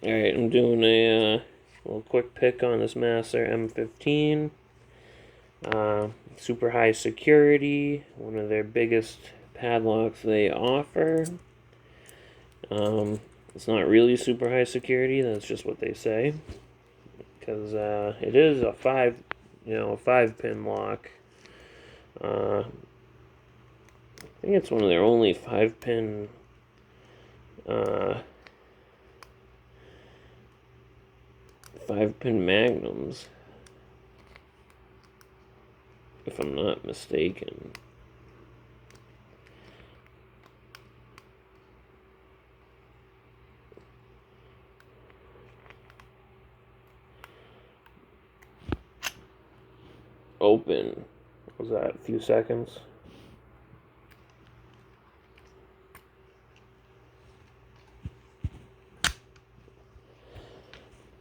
Alright, I'm doing a little quick pick on this Master M15. Super high security, one of their biggest padlocks they offer. It's not really super high security, that's just what they say. Because it is a a 5-pin lock. I think it's one of their only 5-pin 5-pin magnums, if I'm not mistaken. Open. What was that, a few seconds?